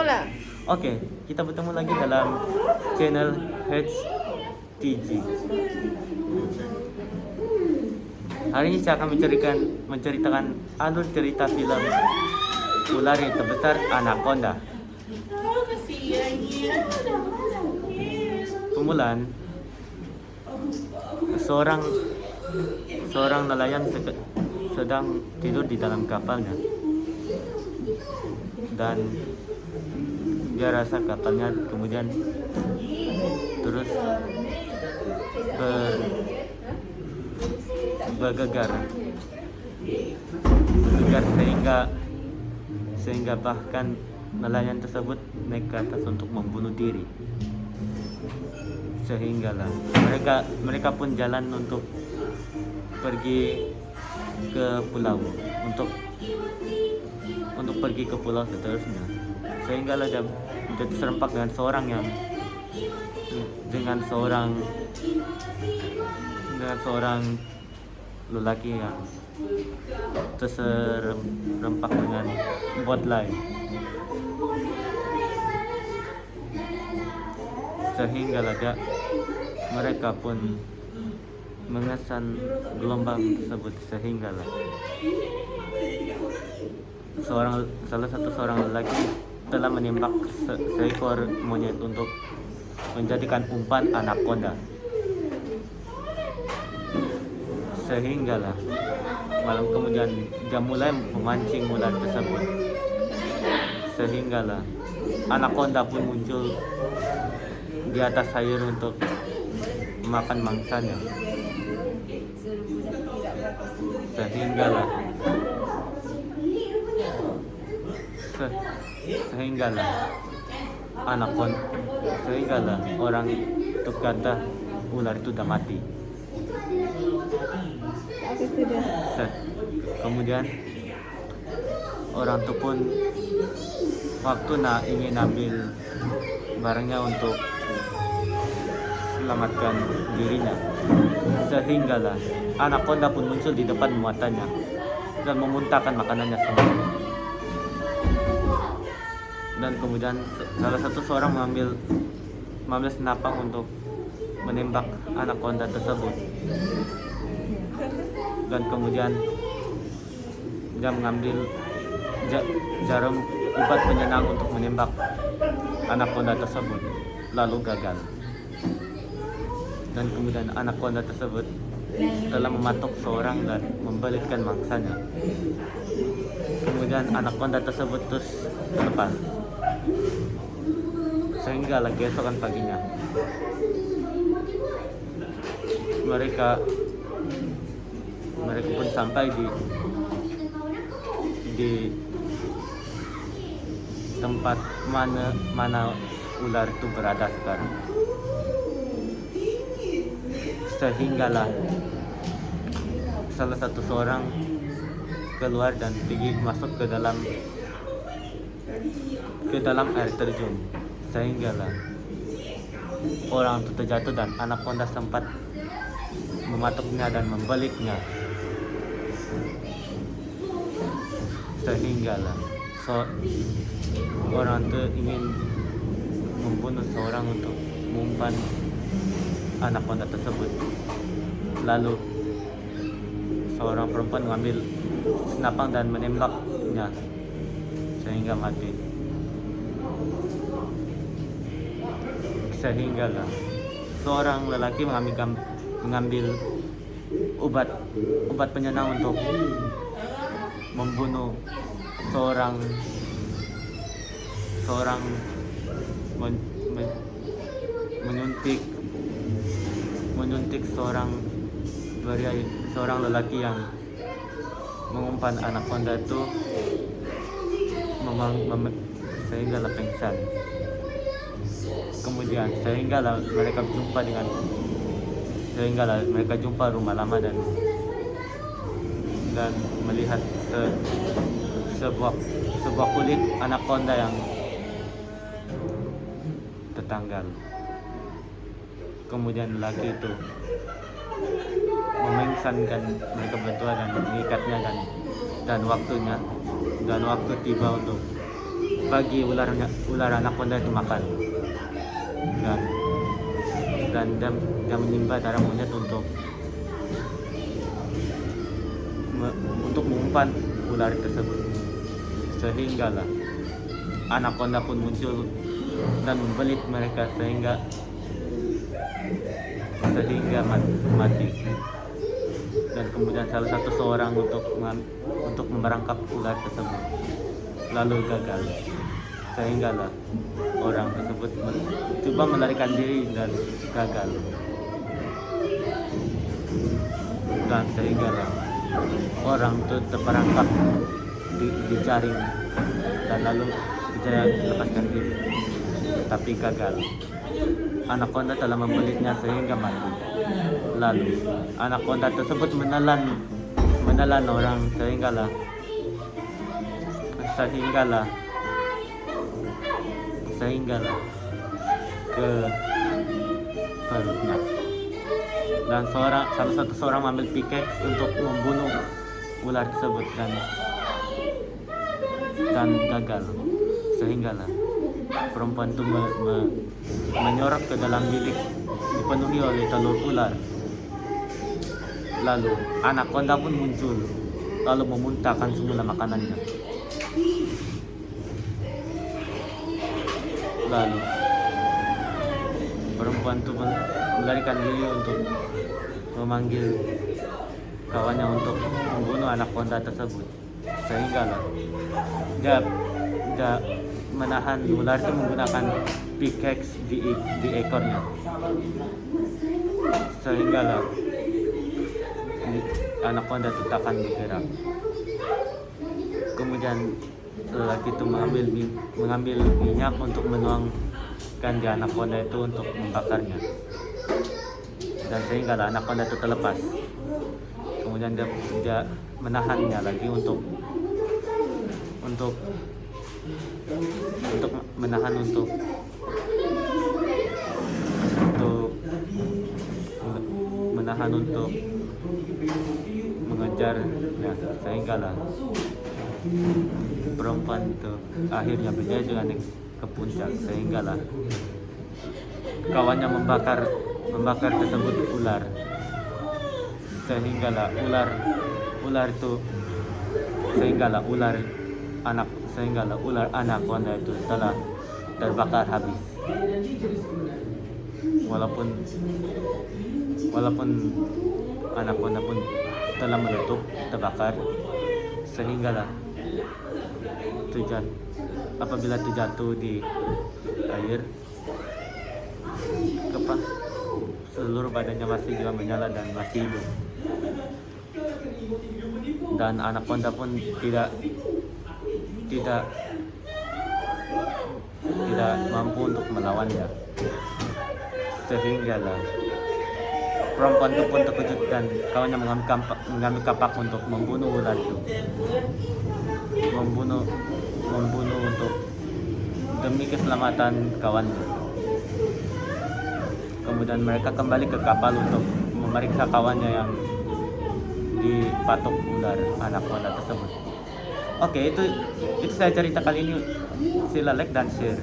lah. Oke, kita bertemu lagi dalam channel HTG. Hari ini saya akan menceritakan alur cerita film ular yang terbesar Anaconda. Permulaan, seorang nelayan sedang tidur di dalam kapalnya, dan dia rasa kapalnya kemudian terus bergegar sehingga bahkan nelayan tersebut naik ke atas untuk membunuh diri. Sehinggalah mereka pun jalan untuk pergi ke pulau untuk pergi ke pulau seterusnya. Sehinggalah dia serempak dengan seorang lelaki yang terserempak dengan bot lain. Sehinggalah mereka pun mengesan gelombang tersebut. Sehinggalah salah satu lelaki telah menembak seekor monyet untuk menjadikan umpan anaconda. Sehinggalah malam kemudian dia mulai memancing ular tersebut. Sehinggalah anaconda pun muncul di atas air untuk memakan mangsanya. Sehinggalah orang itu kata ular itu sudah mati. Kemudian orang itu pun waktu ingin ambil barangnya untuk selamatkan dirinya. Sehinggalah anaconda pun muncul di depan matanya dan memuntahkan makanannya semua. Dan kemudian salah satu seorang mengambil senapang untuk menembak anaconda tersebut. Dan kemudian dia mengambil jarum obat penyenang untuk menembak anaconda tersebut, lalu gagal. Dan kemudian anaconda tersebut telah mematuk seorang dan membalitkan mangsanya. Kemudian anaconda tersebut terus terlepas. Sehingga lagi esokan paginya mereka pun sampai di tempat mana ular itu berada sekarang. Sehinggalah salah satu seorang keluar dan pergi masuk ke dalam air terjun. Sehinggalah orang itu terjatuh dan anaconda sempat mematuknya dan membaliknya. Sehinggalah orang itu ingin membunuh seorang untuk mengumpan anaconda tersebut. Lalu seorang perempuan mengambil senapang dan menembaknya sehingga mati. Sehinggalah seorang lelaki mengambil obat penyenang untuk membunuh menyuntik seorang lelaki yang mengumpan anaconda itu sehinggalah pingsan. Kemudian sehinggalah mereka jumpa rumah lama dan melihat sebuah kulit anaconda yang tertanggal. Kemudian lelaki itu memengsankan mereka berdua dan mengikatnya dan waktu tiba untuk bagi ular anaconda itu makan. Dan dia menyembah darah monyet untuk mengumpan ular tersebut. Sehinggalah anaconda pun muncul dan membelit mereka sehingga mati. Dan kemudian salah satu seorang untuk memerangkap ular tersebut lalu gagal. Sehinggalah orang tersebut coba melarikan diri dan gagal. Dan sehinggalah orang itu terperangkap di jaring dan lalu dijaring lepaskan diri, tapi gagal. Anaconda telah membelitnya sehingga mati. Lalu anaconda tersebut menelan orang sehinggalah ke perutnya. Dan salah satu seorang mengambil pickaxe untuk membunuh ular tersebut dan gagal. Sehinggalah perempuan itu menyorot ke dalam bilik dipenuhi oleh telur ular. Lalu anaconda pun muncul lalu memuntahkan semula makanannya. Lalu perempuan itu melarikan diri untuk memanggil kawannya untuk membunuh anaconda tersebut. Sehinggalah dia menahan ular itu menggunakan pickaxe di ekornya. Sehinggalah anaconda itu takkan bergerak. Kemudian lelaki itu mengambil minyak untuk menuangkan di anaconda itu untuk membakarnya. Dan sehinggalah anaconda itu terlepas. Kemudian dia menahannya lagi untuk mengejarnya. Sehinggalah perempuan itu akhirnya berjaya dengan ke puncak. Sehinggalah kawannya membakar tersebut ular. Sehinggalah ular anaconda itu telah terbakar habis. Walaupun anaconda pun telah meletup, terbakar. Sehinggalah apabila terjatuh di air, seluruh badannya masih juga menyala dan masih hidup. Dan anaconda pun tidak mampu untuk melawannya. Sehinggalah perempuan itu pun terkejut dan kawannya mengambil kapak untuk membunuh ular itu. Membunuh untuk demi keselamatan kawannya. Kemudian mereka kembali ke kapal untuk memeriksa kawannya yang dipatok ular anaconda tersebut. Oke, itu saya cerita kali ini. Sila like dan share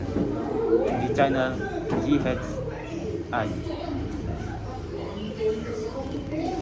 di channel GHI.